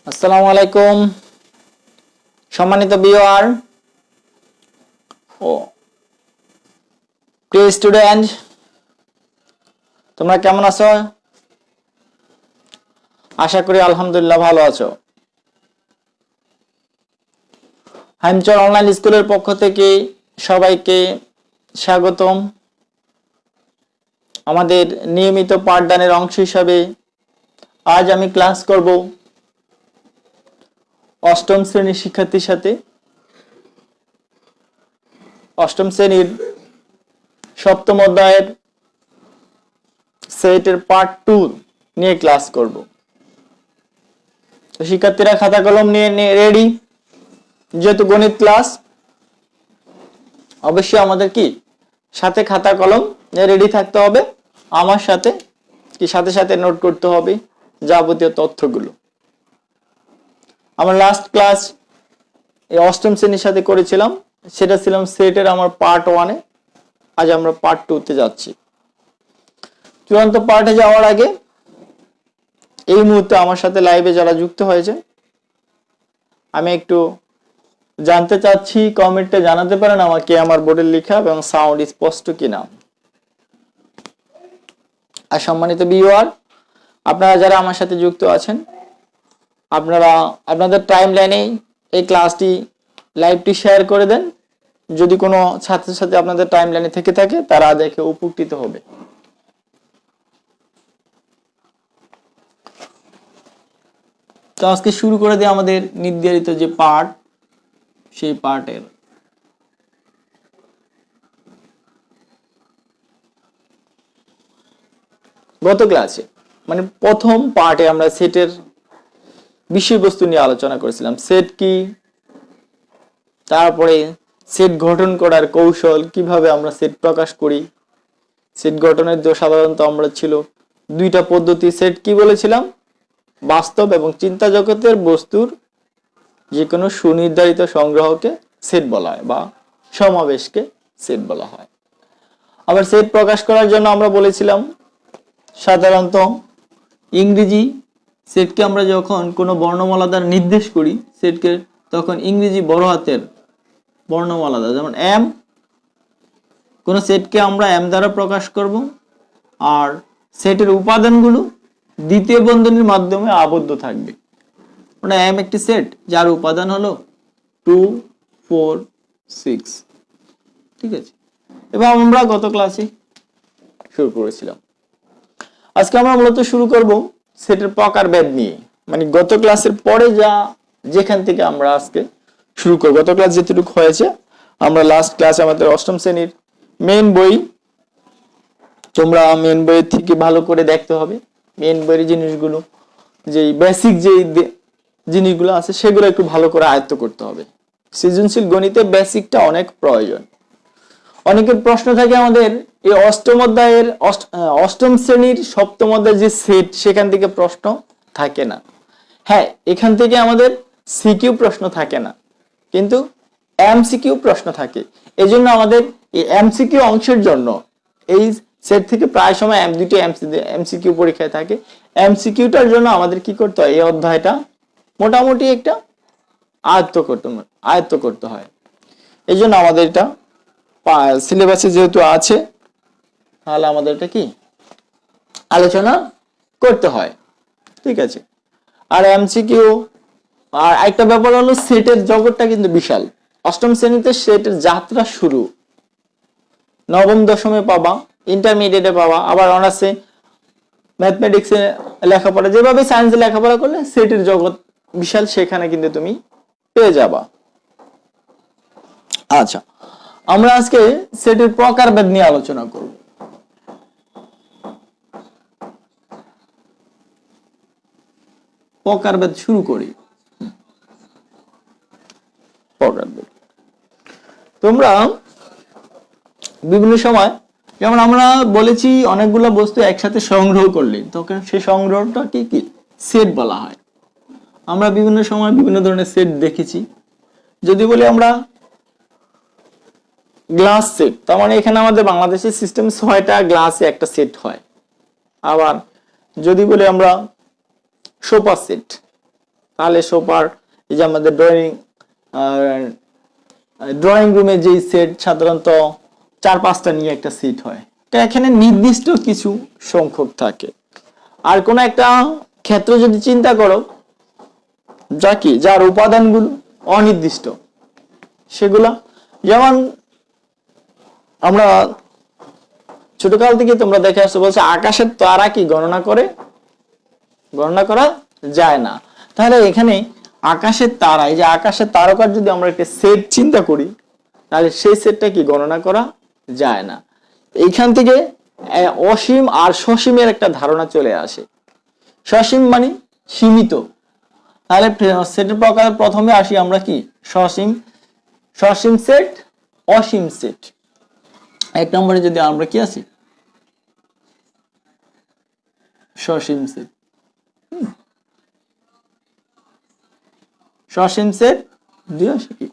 আসসালামু আলাইকুম সম্মানিত ভিউয়ার ও প্রিয় স্টুডেন্ট, তোমরা কেমন আছো? আশা করি আলহামদুলিল্লাহ ভালো আছো। হাইমচর অনলাইন স্কুলের পক্ষ থেকে সবাইকে স্বাগতম। আমাদের নিয়মিত পাঠদানের অংশ হিসাবে আজ আমি ক্লাস করব অষ্টম শ্রেণীর শিক্ষার্থীর সাথে। অষ্টম শ্রেণীর সপ্তম অধ্যায়ের সেটের পার্ট 2 নিয়ে ক্লাস করব। তো শিক্ষার্থীরা খাতা কলম নিয়ে রেডি? যেহেতু গণিত ক্লাস, অবশ্যই আমাদের কি সাথে খাতা কলম রেডি থাকতে হবে। আমার সাথে সাথে সাথে নোট করতে হবে যাবতীয় তথ্যগুলো। আমার লাস্ট ক্লাস এই অষ্টম শ্রেণীর সাথে করেছিলাম, সেটা ছিলাম সেটের আমার পার্ট 1-এ। আজ আমরা পার্ট 2-তে যাচ্ছি। চূড়ান্ত পার্টে যাওয়ার আগে এই মুহূর্তে আমার সাথে লাইভে যারা যুক্ত হয়েছে, আমি একটু জানতে চাচ্ছি, কমেন্টে জানাতে পারেন আমাকে আমার বোর্ডের লেখা এবং সাউন্ড স্পষ্ট কিনা। আর সম্মানিত ভিউয়ার, আপনারা যারা আমার সাথে যুক্ত আছেন, আপনারা আপনাদের টাইম লাইনে এই ক্লাসটি লাইভটি শেয়ার করে দেন। যদি কোনো ছাত্রছাত্রী আপনাদের টাইম লাইনে থেকে থাকে, তারা দেখে উপকৃত হবে। তো আজকে শুরু করে দিই আমাদের নির্ধারিত যে পার্ট, সেই পার্টের গত ক্লাসে মানে প্রথম পার্টে আমরা সেটের বিষয়বস্তু নিয়ে আলোচনা করেছিলাম। সেট কি, তারপরে সেট গঠন করার কৌশল, কিভাবে আমরা সেট প্রকাশ করি। সেট গঠনের সাধারণত আমরা ছিল দুইটা পদ্ধতি। সেট কি বলেছিলাম? বাস্তব এবং চিন্তা জগতের বস্তুর যে কোনো সুনির্ধারিত সংগ্রহকে সেট বলা হয় বা সমাবেশকে সেট বলা হয়। আবার সেট প্রকাশ করার জন্য আমরা বলেছিলাম সাধারণত ইংরেজি সেটকে আমরা যখন কোনো বর্ণমালা দ্বারা নির্দেশ করি সেটকে, তখন ইংরেজি বড় হাতের বর্ণমালা দ্বারা, যেমন এম, কোনো সেটকে আমরা এম দ্বারা প্রকাশ করব। আর সেটের উপাদানগুলো দ্বিতীয় বন্ধনীর মাধ্যমে আবদ্ধ থাকবে। ওটা এম একটি সেট যার উপাদান হলো 2, 4, 6। ঠিক আছে, এবং আমরা গত ক্লাসে শুরু করেছিলাম। আজকে আমরা মূলত শুরু করব সেটের প্রকারভেদ নিয়ে। মানে গত ক্লাসের পরে যেখান থেকে আমরা আজকে শুরু করব। গত ক্লাস যেটুকু হয়েছে, আমরা লাস্ট ক্লাসে আমাদের অষ্টম শ্রেণীর মেইন বই, তোমরা মেইন বই থেকে ভালো করে দেখতে হবে। মেইন বইয়ের জিনিসগুলো, যে বেসিক যে জিনিসগুলো আছে সেগুলো একটু ভালো করে আয়ত্ত করতে হবে। সৃজনশীল গণিতে বেসিকটা অনেক প্রয়োজন। অনেকের প্রশ্ন থাকে আমাদের এই অষ্টম অধ্যায়ের অষ্টম শ্রেণীর সপ্তম অধ্যায়ের যে সেট, সেখান থেকে প্রশ্ন থাকে না। হ্যাঁ, এখান থেকে আমাদের সিকিউ প্রশ্ন থাকে না, কিন্তু এমসিকিউ প্রশ্ন থাকে। এই জন্য আমাদের এই এমসিকিউ অংশের জন্য এই সেট থেকে প্রায় সময় দুটো এমসিকিউ পরীক্ষায় থাকে। এমসিকিউটার জন্য আমাদের কি করতে হয়? এই অধ্যায়টা মোটামুটি একটা আয়ত্ত করতে হয়। এই জন্য আমাদের এটা সিলেবাসে যেহেতু আছে, তাহলে আমাদের এটা কি আলোচনা করতে হয়। ঠিক আছে, আর এমসিকিউ আর একটা ব্যাপার হলো সেটের জগৎটা কিন্তু বিশাল। অষ্টম শ্রেণীতে সেটের যাত্রা শুরু, নবম দশমে পাবা, ইন্টারমিডিয়েটে পাবা, আবার অনার্সে ম্যাথমেটিক্সে লেখাপড়া, যেভাবে সায়েন্সে লেখাপড়া করলে সেটের জগৎ বিশাল, সেখানে কিন্তু তুমি পেয়ে যাবা। আচ্ছা, আমরা আজকে সেটের প্রকারভেদ নিয়ে আলোচনা করব। প্রকারভেদ শুরু করি। প্রকারভেদ তোমরা বিভিন্ন সময়, যেমন আমরা বলেছি অনেকগুলো বস্তু একসাথে সংগ্রহ করলে তখন সেই সংগ্রহটা কি সেট বলা হয়। আমরা বিভিন্ন সময় বিভিন্ন ধরনের সেট দেখেছি। যদি বলি আমরা গ্লাস সেট, তার মানে এখানে আমাদের বাংলাদেশের সিস্টেম 6টা গ্লাসে একটা সেট হয়। আবার যদি বলি আমরা সোফা সেট, তাহলে সোফার এই যে আমাদের ড্রয়িং রুমে যে সেট সাধারণত 4-5টা নিয়ে একটা সেট হয়, তো এখানে নির্দিষ্ট কিছু সংখ্যক থাকে। আর কোন একটা ক্ষেত্র যদি চিন্তা করো যা কি যার উপাদানগুলো অনির্দিষ্ট, সেগুলা যেমন আমরা ছোটকাল থেকে তোমরা দেখে আসছো, বলছে আকাশের তারা কি গণনা করা যায় না। তাহলে এখানে আকাশের তারা, এই যে আকাশের তারকার যদি আমরা একটা সেট চিন্তা করি, তাহলে সেই সেটটা কি গণনা করা যায় না। এইখান থেকে অসীম আর সসীমের একটা ধারণা চলে আসে। সসীম মানে সীমিত। তাহলে সেটের প্রকার প্রথমে আসি আমরা কি সসীম সেট, অসীম সেট। 1 নম্বরে যদি আমরা কি আসি সসীম সেট, সসীম সেট, 2 আসে কি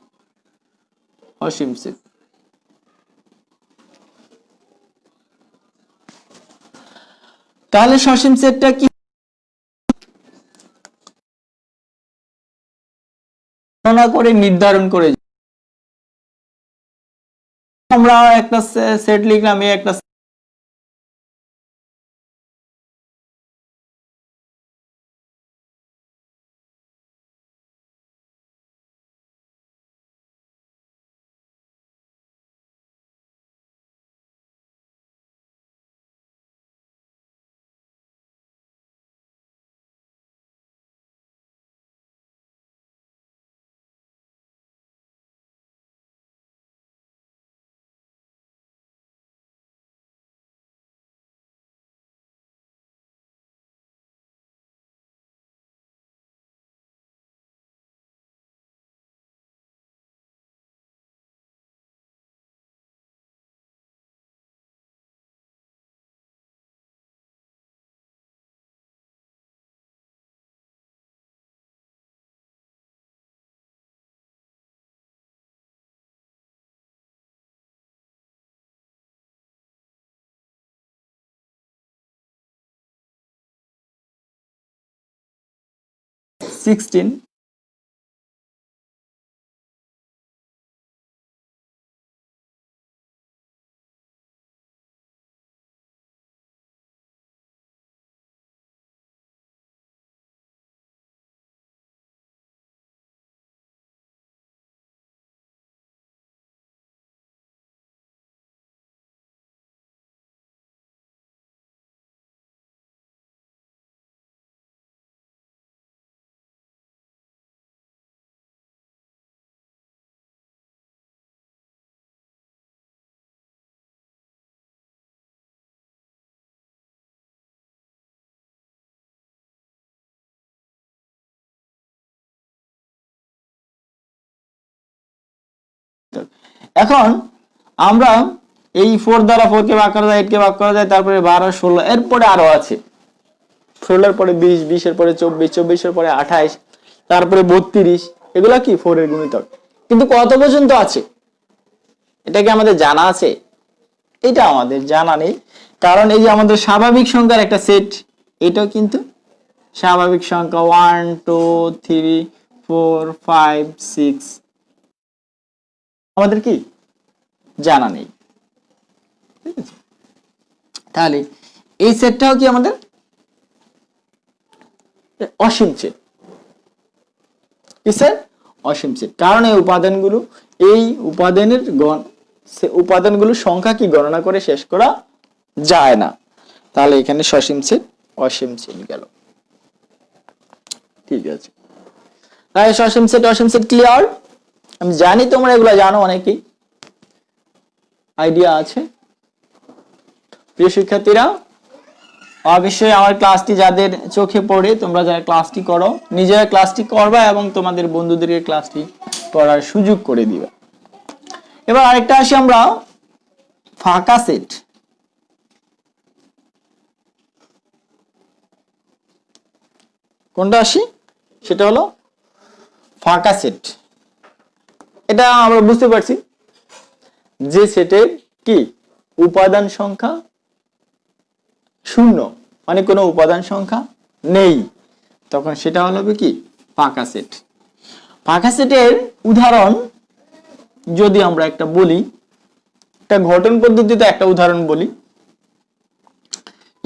অসীম সেট। তাহলে সসীম সেটটা কি গণনা করে নির্ধারণ করে, আমরা একটা সেট লিখলাম, এই একটা সিক্সটিন, এখন আমরা এই 4 দ্বারা 4 কে ভাগ করা যায়, 8 কে ভাগ করা যায়, তারপরে 12, 16, এরপরে আরো আছে 16 পরে 20, 20 এর পরে 24, 24 এর পরে 28, তারপরে 32, এগুলা কি 4 এর গুণিতক। কিন্তু কত পর্যন্ত আছে এটা কি আমাদের জানা আছে? এটা আমাদের জানা নেই, কারণ এই যে আমাদের স্বাভাবিক সংখ্যার একটা সেট, এটাও কিন্তু স্বাভাবিক সংখ্যা 1 2 3 4 5 6 আমাদের কি জানা নেই। ঠিক আছে, তাহলে এই সেটটাও কি আমাদের অসীম সেট। কিসের অসীম সেট? কারণ এই উপাদানগুলোর সংখ্যা কি গণনা করে শেষ করা যায় না। তাহলে এখানে সসীম সেট, অসীম সেট গেল। ঠিক আছে, তাহলে সসীম সেট, অসীম সেট ক্লিয়ার। আমি জানি তোমরা এগুলো জানো, অনেকেই আইডিয়া আছে। প্রিয় শিক্ষার্থীরা, অবশ্যই আমার ক্লাসটি যাদের চোখে পড়ে, তোমরা যারা ক্লাসটি করো, নিজেরা ক্লাসটি করবা এবং তোমাদের বন্ধুদেরকে ক্লাসটি করার সুযোগ করে দিবা। এবার আরেকটা আসি আমরা ফাঁকা সেট। কোনটা আসি? সেটা হলো ফাঁকা সেট। এটা আমরা বুঝতে পারছি যে সেটের কি উপাদান সংখ্যা শূন্য, মানে কোনো উপাদান সংখ্যা নেই, তখন সেটা হলো কি ফাঁকা সেট। ফাঁকা সেটের উদাহরণ যদি আমরা একটা বলি, একটা গঠন পদ্ধতিতে একটা উদাহরণ বলি,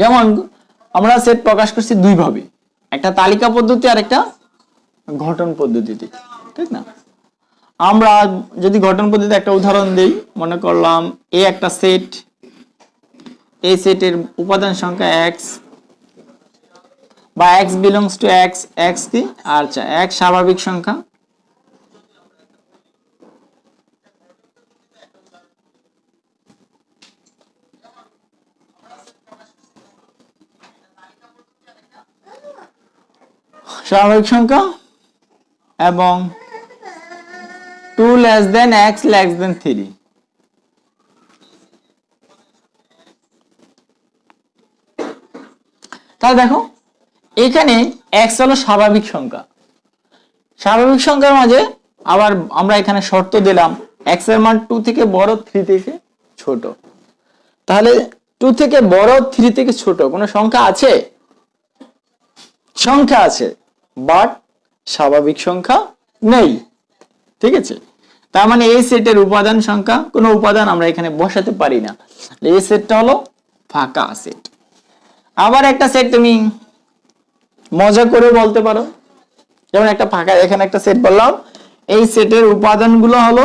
যেমন আমরা সেট প্রকাশ করছি দুই ভাবে, একটা তালিকা পদ্ধতি আর একটা গঠন পদ্ধতিতে, ঠিক না? আমরা যদি গঠন পদ্ধতিতে একটা উদাহরণ দেই, মনে করলাম এ একটা সেট, এই সেটের উপাদান সংখ্যা x বা x belongs to x, x কি? আচ্ছা, x স্বাভাবিক সংখ্যা, স্বাভাবিক সংখ্যা এবং 2 less than x less than 3। তাহলে দেখো এখানে x হলো স্বাভাবিক সংখ্যা, স্বাভাবিক সংখ্যার মাঝে আবার আমরা এখানে শর্ত দিলাম x এর মান 2 থেকে বড় 3 থেকে ছোট। তাহলে 2 থেকে বড় 3 থেকে ছোট কোন সংখ্যা আছে? সংখ্যা আছে, বাট স্বাভাবিক সংখ্যা নেই, ঠিক আছে? তার মানে এই সেটের উপাদান সংখ্যা, কোনো উপাদান আমরা এখানে বসাতে পারি না, এই সেটটা হলো ফাঁকা সেট। আবার একটা সেট তুমি মজা করে বলতে পারো, যেমন একটা ফাঁকা, এখানে একটা সেট বললাম, এই সেটের উপাদানগুলো হলো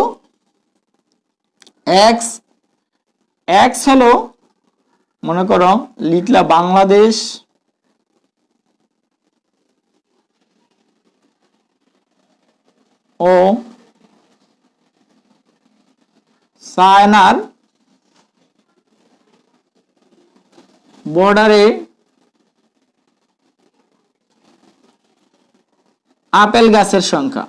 x, x হলো মনে করো লিখলা বাংলাদেশ ও চায়নার বর্ডারে আপেল গাছের সংখ্যা,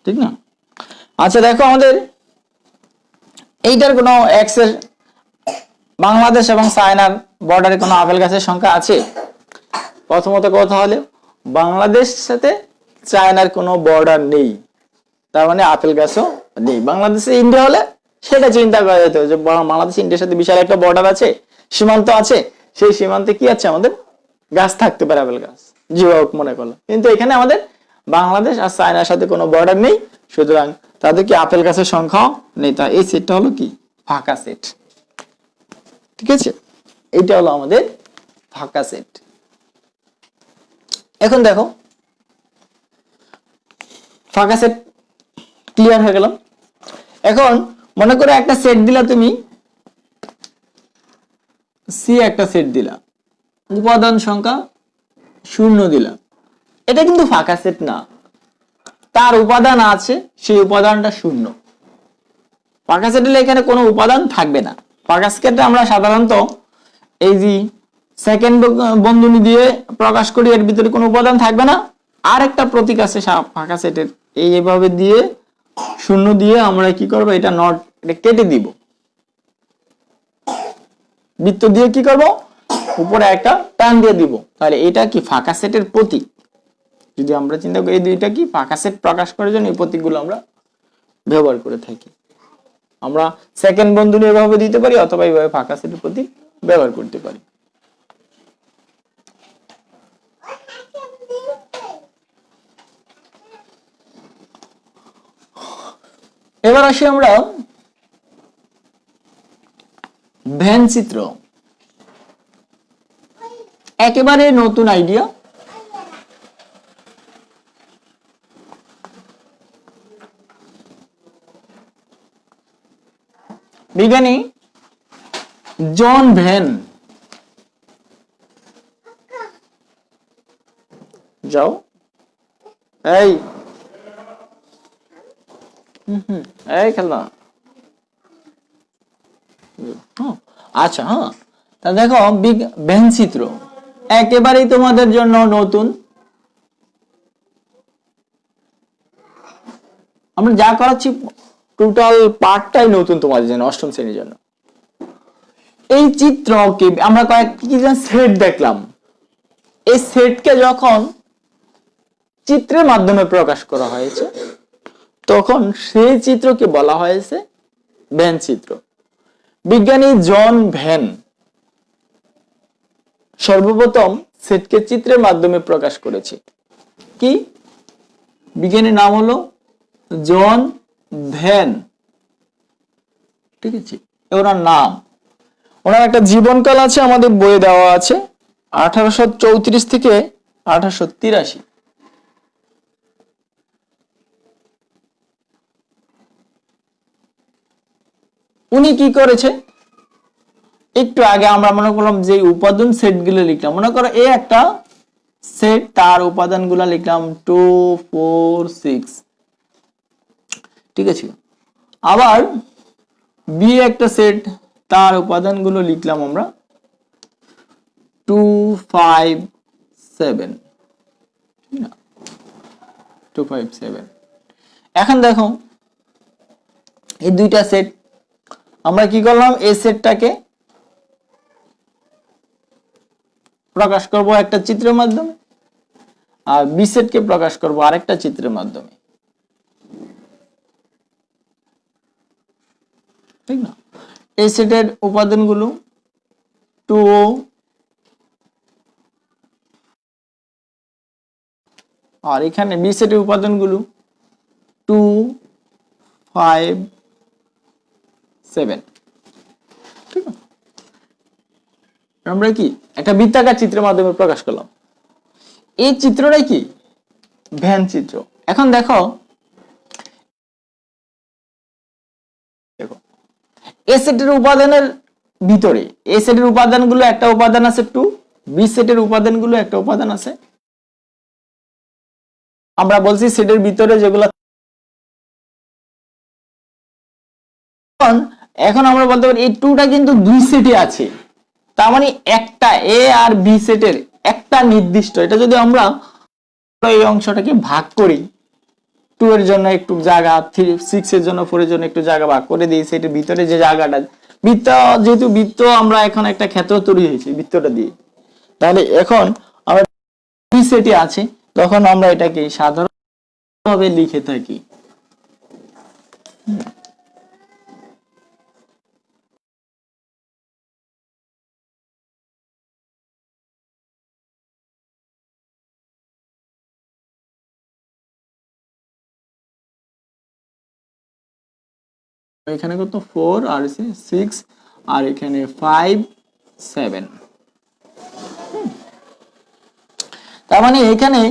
ঠিক না? আচ্ছা দেখো আমাদের এইটার কোনো এক্স এর বাংলাদেশ এবং চায়নার বর্ডারে কোনো আপেল গাছের সংখ্যা আছে? প্রথমত কথা হলো বাংলাদেশ সাথে চায়নার কোনো বর্ডার নেই, তার মানে আপেল গাছও নেই। বাংলাদেশে ইন্ডিয়া হলে সেটা চিন্তা করা যেত যে বাংলাদেশ ইন্ডিয়ার সাথে বিশাল একটা বর্ডার আছে, সীমান্ত আছে, সেই সীমান্তে কি আছে আমাদের গাছ থাকতে পারে, আপেল গাছ, জীবক মনে করলো। কিন্তু এখানে আমাদের বাংলাদেশ আর চায়নার সাথে কোনো বর্ডার নেই, সুতরাং তাদের কি আপেল গাছের সংখ্যাও নেই। তা এই সেটটা হলো কি? ফাঁকা সেট, ঠিক আছে? এইটা হলো আমাদের ফাঁকা সেট। এখন দেখো ফাঁকা সেট ক্লিয়ার হয়ে গেল। এখন মনে করো একটা সেট দিলা তুমি, সি একটা সেট দিলা, উপাদান সংখ্যা 0 দিলা, এটা কিন্তু ফাঁকা সেট না, তার উপাদান আছে, সেই উপাদানটা 0। ফাঁকা সেট হলে এখানে কোনো উপাদান থাকবে না। ফাঁকা সেটে আমরা সাধারণত এই যে সেকেন্ড বন্ধনী দিয়ে প্রকাশ করি, এর ভিতরে কোনো উপাদান থাকবে না। আর একটা প্রতীক আছে ফাঁকা সেটের, এইভাবে দিয়ে 0 দিয়ে আমরা কি করব, এটা নট, এটা কেটে দিব, বৃত্ত দিয়ে কি করব, উপরে একটা টান দিয়ে দিব, তাহলে এটা কি ফাঁকা সেটের প্রতীক। যদি আমরা চিন্তা করি এই দুইটা কি ফাঁকা সেট প্রকাশ করার জন্য এই প্রতীকগুলো আমরা ব্যবহার করে থাকি। আমরা সেকেন্ড বন্ধনী এভাবে দিতে পারি, অথবা এইভাবে ফাঁকা সেটের প্রতীক ব্যবহার করতে পারি। এবার আসি আমরা ভেন চিত্র, একেবারে নতুন আইডিয়া। বিজ্ঞানী জন ভেন, যাও এই এই খেলনা, আচ্ছা হ্যাঁ, তা দেখো ভেন চিত্র একেবারেই তোমাদের জন্য নতুন। আমরা যা করাচ্ছি টোটাল পার্টটাই নতুন তোমাদের জন্য, অষ্টম শ্রেণীর জন্য। এই চিত্রকে আমরা কয়েকটি সেট দেখলাম, এই সেটকে যখন চিত্রের মাধ্যমে প্রকাশ করা হয়েছে তখন সেই চিত্রকে বলা হয়েছে ভেন চিত্র। বিজ্ঞানী জন ভেন সর্বপ্রথম সেটকে চিত্রের মাধ্যমে প্রকাশ করেছে। কি? বিজ্ঞানীর নাম হলো জন ভ্যান, ঠিক আছে, ওনার নাম। ওনার একটা জীবনকাল আছে, আমাদের বইয়ে দেওয়া আছে 1834 থেকে 1883। উনি কি করেছে, একটু আগে আমরা মনে করলাম যে উপাদান সেট গুলো লিখলাম, মনে করো এ একটা সেট, তার উপাদানগুলো লিখলাম 2 4 6, ঠিক আছে। আবার বি একটা সেট, তার উপাদানগুলো লিখলাম আমরা 2 5 7, 2 5 7। এখন দেখো এই দুইটা সেট, আমরা কি করলাম, এই সেটটাকে প্রকাশ করব একটা চিত্রের মাধ্যমে, আর বি সেটকে প্রকাশ করব আরেকটা চিত্রের মাধ্যমে, ঠিক না। এই সেটের উপাদানগুলো 2, আর এখানে বি সেটের উপাদানগুলো 2 5 7, ঠিক আছে। আমরা কি একটা বৃত্তাকার চিত্রের মাধ্যমে প্রকাশ করলাম। এই চিত্রটাই কি ভ্যান চিত্র। এখন দেখো এ সেটের উপাদানের ভিতরে, এ সেটের উপাদানগুলো একটা উপাদান আছে 2, বি সেটের উপাদানগুলো একটা উপাদান আছে। আমরা বলছি সেটের ভিতরে যেগুলো, এখন আমরা বলতে পারি এই 2টা কিন্তু দুই সেটে আছে, তার মানে একটা এ আর বি সেটের একটা নির্দিষ্ট, এটা যদি আমরা এই অংশটাকে ভাগ করি, 2 এর জন্য একটু জায়গা, 6 এর জন্য 4 এর জন্য একটু জায়গা ভাগ করে দিই, সেটার ভিতরে যে জায়গাটা বৃত্ত, যেহেতু বৃত্ত আমরা এখন একটা ক্ষেত্র তৈরি হয়েছে বৃত্তটা দিয়ে, তাহলে এখন আমরা বি সেটে আছে, তখন আমরা এটাকে সাধারণভাবে লিখে থাকি এখানে কত 4 আর 6 আর এখানে 5 7। তার মানে এখানে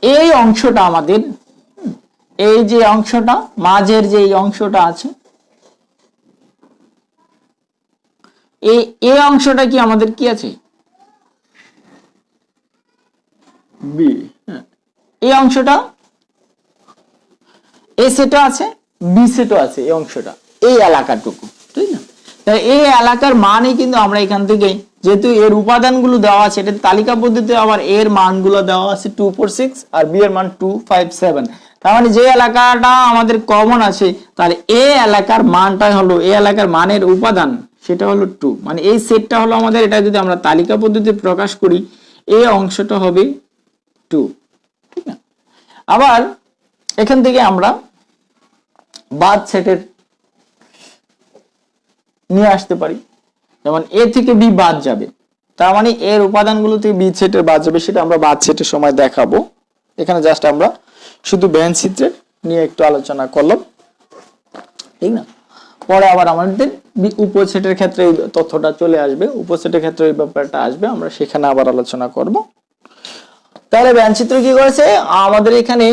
এই অংশটা আমাদের, এই যে অংশটা মাঝের যে অংশটা আছে, এই অংশটা কি আমাদের কি আছে, বি। এই অংশটা এ সেটও আছে, বি সেটও আছে, এই অংশটা, এই এলাকাটুকু, ঠিক না। তাই এই এলাকার মানই কিন্তু আমরা এখান থেকে, যেহেতু এর উপাদানগুলো দেওয়া আছে, এটা তালিকা পদ্ধতিতে আবার এর মানগুলো দেওয়া আছে 2 4 6 আর বি এর মান 2 5 7। তার মানে যে এলাকাটা আমাদের কমন আছে, তার এ এলাকার মানটা হলো, এই এলাকার মানের উপাদান সেটা হলো 2, মানে এই সেটটা হলো আমাদের, এটা যদি আমরা তালিকা পদ্ধতিতে প্রকাশ করি, এই অংশটা হবে 2, ঠিক না। আবার এখান থেকে আমরা বাদ সেটের নিয়ে আসতে পারি, যেমন এ থেকে বি বাদ যাবে, তার মানে এর উপাদানগুলো থেকে বি সেটের বাদ যাবে, সেটা আমরা বাদ সেটের সময় দেখাবো। এখানে জাস্ট আমরা শুধু ভ্যান চিত্রের নিয়ে একটু আলোচনা করলাম, ঠিক না। পরে আবার আমাদের উপসেটের ক্ষেত্রে এই তথ্যটা চলে আসবে, উপসেটের ক্ষেত্রে এই ব্যাপারটা আসবে, আমরা সেখানে আবার আলোচনা করব। তাহলে ভ্যান চিত্র কি করেছে, আমাদের এখানে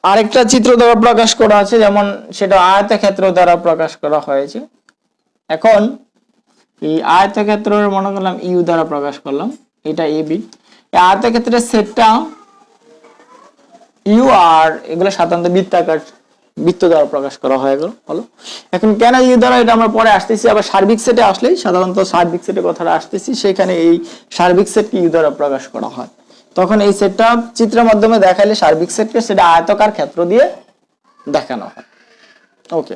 আরেকটা চিত্র দ্বারা প্রকাশ করা আছে, যেমন সেটা আয়তক্ষেত্র দ্বারা প্রকাশ করা হয়েছে। এখন এই আয়তক্ষেত্রের মনে করলাম ইউ দ্বারা প্রকাশ করলাম, এটা এ বি। এই আয়তক্ষেত্রের সেটটা ইউ, আর এগুলো সাধারণত বৃত্তাকার, বৃত্ত দ্বারা প্রকাশ করা হয় এগুলো হলো। এখন কেন ইউ দ্বারা, এটা আমরা পরে আসতেছি, আবার সার্বিক সেটে আসলেই, সাধারণত সার্বিক সেটের কথাটা আসতেছি, সেখানে এই সার্বিক সেটকে ইউ দ্বারা প্রকাশ করা হয়। তখন এই সেটটা চিত্রের মাধ্যমে দেখাইলে সার্বিক সেটকে সেটা আয়তাকার ক্ষেত্র দিয়ে দেখানো হয়। ওকে,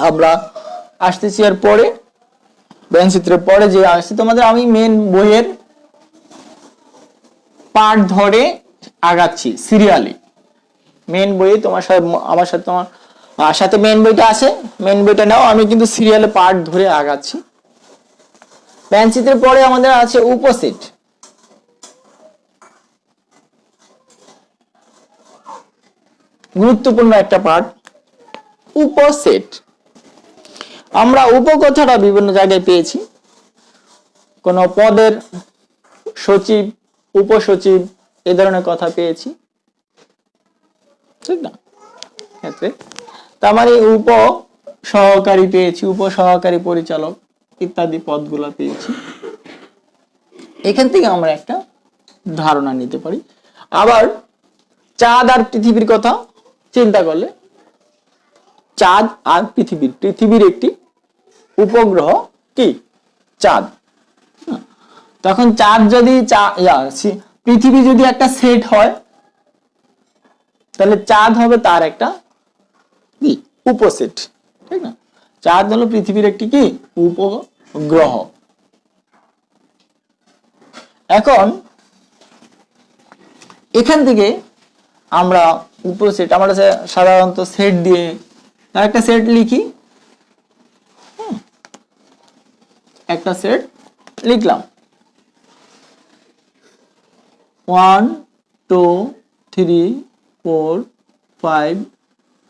আমরা আসতেছি এর পরে ভ্যান চিত্রের পরে যে আসছে, তোমাদের আমি মেন বইয়ের পার্ট ধরে আগাচ্ছি সিরিয়ালি। মেন বই তোমার সাথে, আমার সাথে, তোমার সাথে মেন বইটা আছে, মেন বইটা নাও, আমি কিন্তু সিরিয়ালে পার্ট ধরে আগাচ্ছি। ব্যানচিত্রের পরে আমাদের আছে উপসেট। গুরুত্বপূর্ণ একটা পার্ট উপসেট। আমরা উপকথাটা বিভিন্ন জায়গায় পেয়েছি, কোন পদের সচিব, উপসচিব এই ধরনের কথা পেয়েছি, ঠিক না? ক্ষেত্রে তার মানে উপ সহকারী পেয়েছি, উপ সহকারী পরিচালক ইত্যাদি পদগুলো পেয়েছি। এখান থেকে আমরা একটা ধারণা নিতে পারি। আবার চাঁদ আর পৃথিবীর কথা চিন্তা করলে, চাঁদ আর পৃথিবীর একটি উপগ্রহ কি চাঁদ। তখন চাঁদ যদি পৃথিবী যদি একটা সেট হয়, তাহলে চাঁদ হবে তার একটা কি উপসেট, ঠিক না? চাঁদ হলো পৃথিবীর একটি কি উপগ্রহ। এখন এখান থেকে আমরা উপসেট, আমরা সাধারণত সেট দিয়ে তার একটা সেট লিখি, একটা সেট লিখলাম 1 2 3 4 5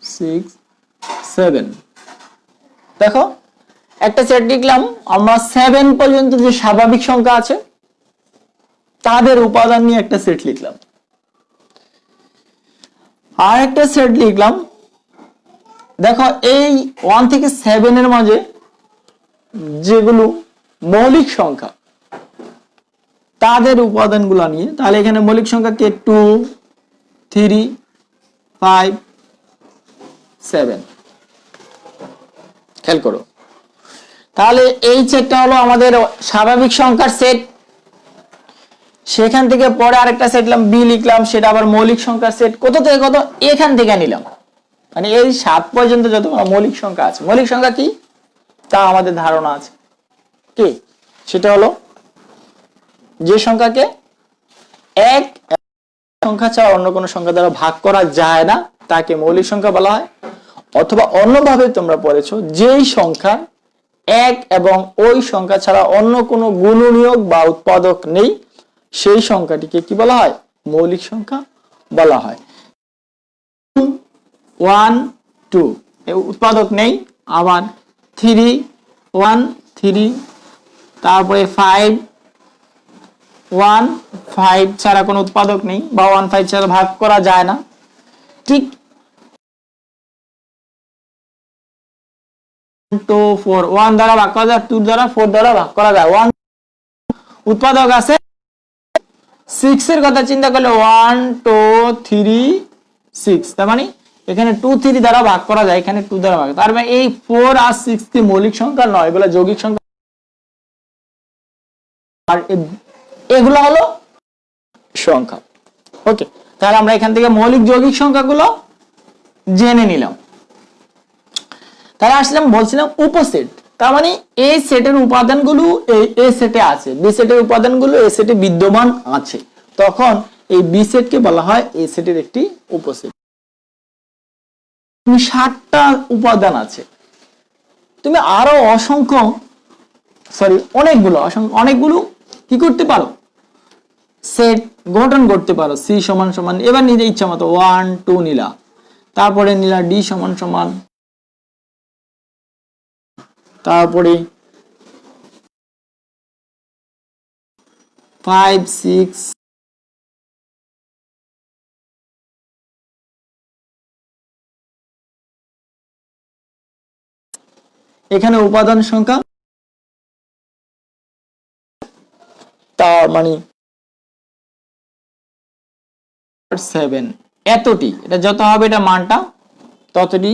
6 7। দেখো একটা সেট লিখলাম, আমরা 7 পর্যন্ত যে স্বাভাবিক সংখ্যা আছে তাদের উপাদান নিয়ে একটা সেট লিখলাম। আর একটা সেট লিখলাম, দেখো এই 1 থেকে 7 এর মাঝে যেগুলো মৌলিক সংখ্যা তাদের উপাদানগুলো নিয়ে। তাহলে এখানে মৌলিক সংখ্যা কে 2 3 5 7। খেয়াল করো, তাহলে এই সেটটা হলো আমাদের স্বাভাবিক সংখ্যার সেট। সেখান থেকে পরে আরেকটা সেট লিখলাম বি লিখলাম, সেটা আবার মৌলিক সংখ্যার সেট। কত থেকে কত এখান থেকে নিলাম, মানে এই 7 পর্যন্ত যতগুলো মৌলিক সংখ্যা আছে। মৌলিক সংখ্যা কি তা আমাদের ধারণা আছে কি, সেটা হলো যে সংখ্যাকে এক সংখ্যা ছাড়া অন্য কোনো সংখ্যা দ্বারা ভাগ করা যায় না তাকে মৌলিক সংখ্যা বলা হয়। অথবা অন্যভাবে তোমরা পড়েছো, যেই সংখ্যা এক এবং ওই সংখ্যা ছাড়া অন্য কোনো গুণনীয়ক বা উৎপাদক নেই সেই সংখ্যাটিকে কি বলা হয়, মৌলিক সংখ্যা বলা হয়। 1 2 উৎপাদক নেই, আবার 3 1 3, তারপরে 5 1 5 ছাড়া কোনো উৎপাদক নেই, বা 1 5 ছাড়া ভাগ করা যায় না। ঠিক 2 4 1 দ্বারা ভাগ করা যায়, 2 দ্বারা 4 দ্বারা ভাগ করা যায়। 1 উৎপাদক আছে। 6 এর কথা চিন্তা করলে 1 2 3 6, তার মানে এখানে 2 3 দ্বারা ভাগ করা যায়, এখানে 2 দ্বারা ভাগ। তার মানে এই 4 আর 6 কি মৌলিক সংখ্যা নয়, এগুলো যৌগিক সংখ্যা। আর এগুলো হলো সংখ্যা। ওকে, তাহলে আমরা এখান থেকে মৌলিক যৌগিক সংখ্যাগুলো জেনে নিলাম। তাহলে আসলাম, বলছিলাম উপসেট। তার মানে এই সেটের উপাদানগুলো এই সেটে আছে, বি সেটের উপাদানগুলো এই সেটে বিদ্যমান আছে, তখন এই বি সেটকে বলা হয় এই সেটের একটি উপসেট। 60টা উপাদান আছে, তুমি আরো অনেকগুলো কি করতে পারো, সেট গঠন করতে পারো। সি সমান সমান, এবার নিজে ইচ্ছা মতো 1 2 নিলা, তারপরে নিলা ডি সমান সমান, তারপরে 5 6 এখানে উপাদান সংখ্যা তার মানে 7 এতটি, এটা যত হবে এটা মানটা ততটি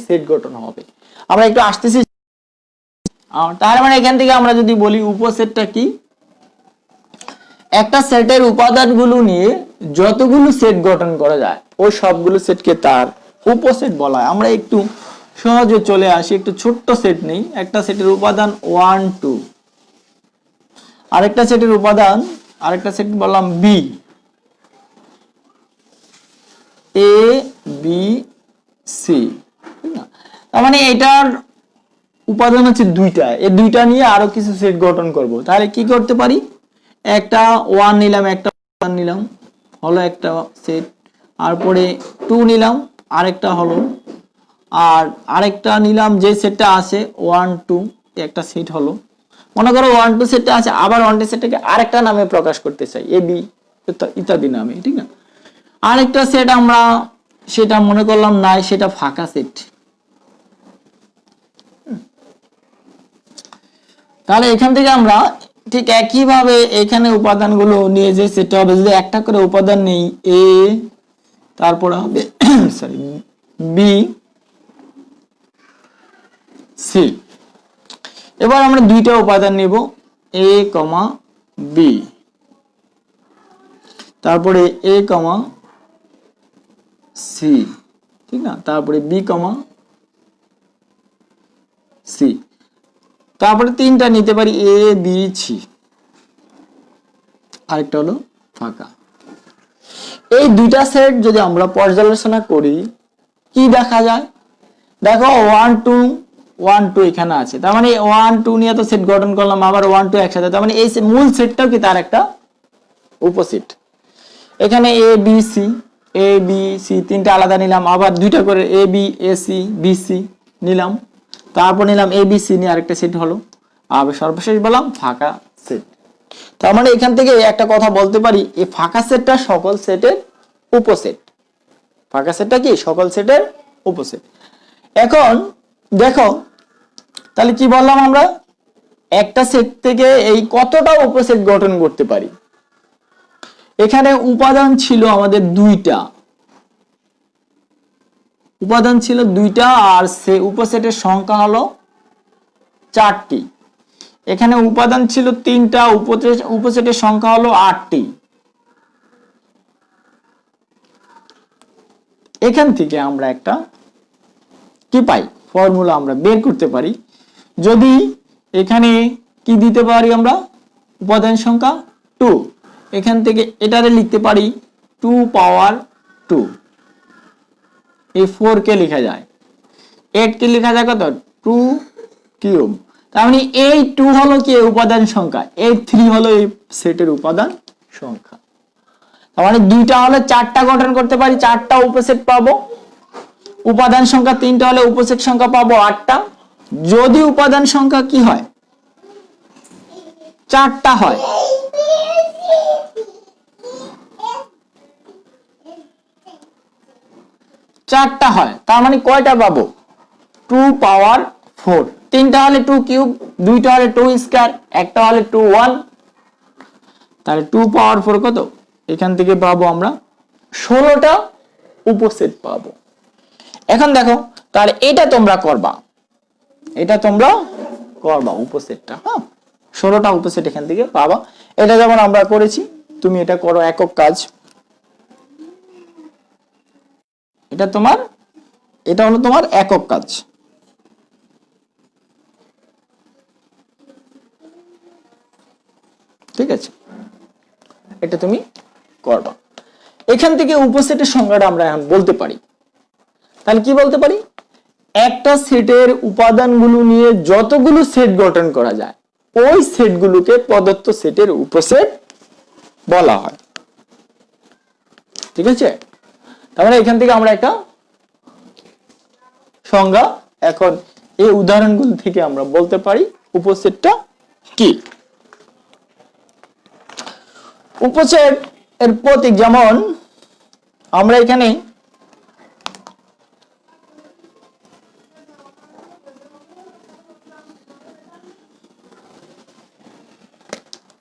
সেট গঠন হবে। আমরা একটু আসতেছি। তার মানে এখান থেকে আমরা যদি বলি উপসেটটা কি, একটা সেটের উপাদানগুলো নিয়ে যতগুলো সেট গঠন করা যায় ওই সবগুলো সেটকে তার উপসেট বলা হয়। আমরা একটু সহজে চলে আসি, একটু ছোট্ট সেট নেই। একটা সেটের উপাদান 1 2, আরেকটা সেটের উপাদান, আরেকটা সেট বললাম বি, এ বি সি, তার মানে এটার উপাদান হচ্ছে দুইটা, এই দুইটা নিয়ে আরো কিছু সেট গঠন করব। তাহলে কি করতে পারি, একটা 1 নিলাম, একটা 1 নিলাম, হলো একটা সেট। তারপরে 2 নিলাম, আরেকটা হলো, আর আরেকটা নিলাম যে সেটটা আছে 1 2, একটা সেট হলো। মনে করো 1 2 সেটটা আছে, আবার 1 2 সেটটাকে আরেকটা নামে প্রকাশ করতে চাই, এ বি ইত্যাদি নামে, ঠিক না? আরেকটা সেট আমরা সেটা মনে করলাম নাই, সেটা ফাঁকা সেট। তাহলে এখান থেকে আমরা ঠিক একইভাবে এখানে উপাদানগুলো নিয়ে যে সেটা হবে, যদি একটা করে উপাদান নেই, এ, তারপরে হবে সরি বি সি। এবার আমরা দুইটা উপাদান নিব, এ কমা বি, তারপরে এ কমা সি, ঠিক না? তারপরে বি কমা সি, তারপরে তিনটা নিতে পারি, এ বি সি, আরেকটা হলো ফাঁকা। এই দুইটা সেট যদি আমরা পর্যালোচনা করি, কি দেখা যায়? দেখো 1 2 1 2 এখানে আছে, তার মানে 1 2 নিয়ে তো সেট গঠন করলাম, আবার 1 2 একসাথে, তার মানে এই মূল সেটটাও কি তার একটা উপসেট। এখানে A B C, A B C তিনটা আলাদা নিলাম, আবার দুইটা করে A B A C B C নিলাম, তারপর নিলাম এ বি সি নিয়ে আরেকটা সেট হলো, আবার সর্বশেষ বললাম ফাঁকা সেট। তার মানে এখান থেকে একটা কথা বলতে পারি, এই ফাঁকা সেটটা সকল সেটের উপসেট। ফাঁকা সেটটা কি সকল সেটের উপসেট। এখন দেখো, তাহলে কি বললাম আমরা, একটা সেট থেকে এই কতটা উপসেট গঠন করতে পারি। এখানে উপাদান ছিল আমাদের দুইটা, উপাদান ছিল দুইটা, আর সে উপসেটের সংখ্যা হলো 4টি। এখানে উপাদান ছিল তিনটা, উপসেটের সংখ্যা হলো 8টি। এখান থেকে আমরা একটা কি পাই, ফর্মুলা আমরা বের করতে পারি। যদি এখানে কি দিতে পারি আমরা, উপাদান সংখ্যা 2, এখান থেকে এটারে লিখতে পারি 2 পাওয়ার 2, এই 4 কে লেখা যায়, 8 কে লেখা যায় কত, 2 কিউব। তার মানে এই 2 হলো কি উপাদান সংখ্যা, এই 3 হলো এই সেটের উপাদান সংখ্যা। তার মানে দুইটা হলে 4টা গঠন করতে পারি, 4টা উপসেট পাবো। উপাদান সংখ্যা 3টা হলে উপসেট সংখ্যা পাবো 8টা। যদি উপাদান সংখ্যা কি হয়, 4টা হয়, তার মানে কয়টা পাবো, 2 পাওয়ার 4। তিনটা হলে 2 কিউব, দুইটা হলে 2 স্কয়ার, একটা হলে 2 1, তাহলে 2 পাওয়ার 4 কত, এখান থেকে পাবো আমরা 16টা উপসেট পাবো। এখন দেখো, তাহলে এটা তোমরা করবা, উপসেটটা, হ্যাঁ 16টা উপসেট এখান থেকে পাবা। এটা যেমন আমরা করেছি, তুমি এটা করো একক কাজ। এটা হলো তোমার একক কাজ, ঠিক আছে? এটা তুমি করবা। এখান থেকে উপসেটের সংজ্ঞাটা আমরা এখন বলতে পারি। তাহলে কি বলতে পারি, একটা সেটের উপাদানগুলো নিয়ে যতগুলো সেট গঠন করা যায়, ওই সেটগুলোকে প্রদত্ত সেটের উপসেট বলা হয়, ঠিক আছে? তাহলে এখান থেকে আমরা একটা সংজ্ঞা, এখন এই উদাহরণগুলো থেকে আমরা বলতে পারি উপসেটটা কি। উপসেট এর প্রতীক, যেমন আমরা এখানে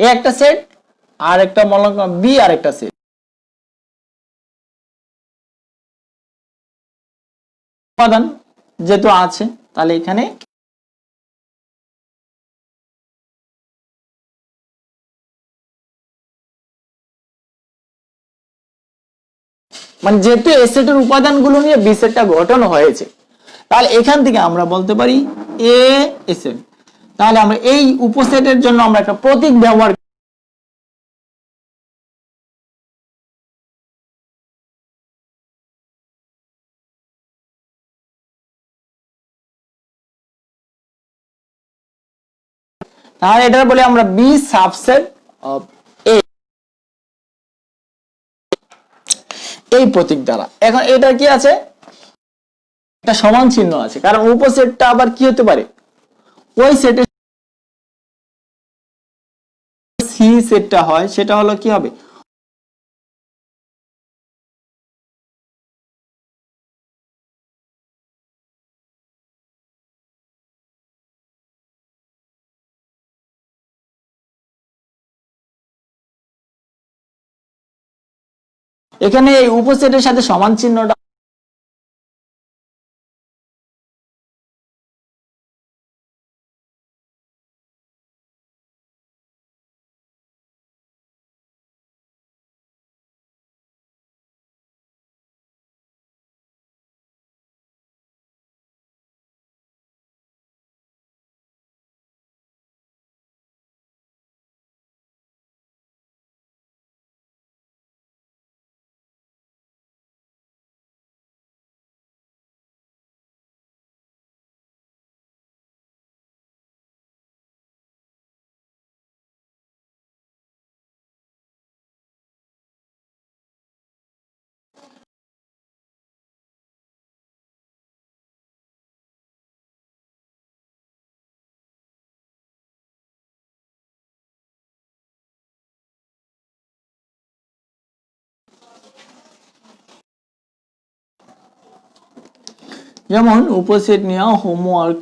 এ একটা সেট, আর একটা মনে করো বি আর একটা সেট, উপাদান যেহেতু আছে, তাহলে এখানে মানে যেহেতু এ সেটের উপাদানগুলো নিয়ে বি সেটটা গঠন হয়েছে, তাহলে এখান থেকে আমরা বলতে পারি এ সেট। তাহলে আমরা এই উপসেটের জন্য আমরা একটা প্রতীক ব্যবহার তাহলে এটা বলি আমরা বি সাবসেট অফ এ, এই প্রতীক দ্বারা। এখন এটা কি আছে, একটা সমান চিহ্ন আছে, কারণ উপসেটটা আবার কি হতে পারে, ওই সেটের সি সেটটা হয়, সেটা হলো কি হবে, এখানে এই উপসেটের সাথে সমান চিহ্নটা যেমন উপসেট নিয়ে হোমওয়ার্ক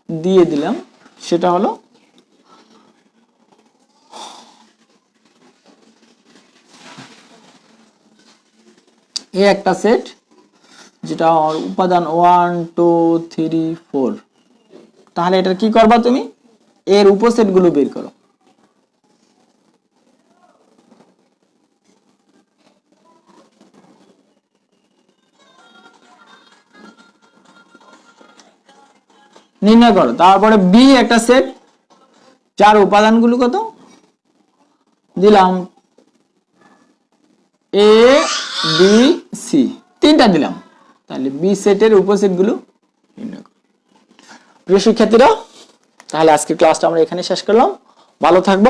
দিয়ে দিলাম, সেটা হলো এ একটা সেট যেটা উপাদান 1 2 3 4, তাহলে এটা কি করবা তুমি, এর উপসেট গুলো বের করো। নির্ণয় করো। তারপরে বি একটা সেট যার উপাদানগুলো কত দিলাম, এ বি সি, তিনটা দিলাম, তাহলে বি সেটের উপসেট গুলো নির্ণয় করো। প্রিয় শিক্ষার্থীরা, তাহলে আজকের ক্লাসটা আমরা এখানে শেষ করলাম। ভালো থাকবো।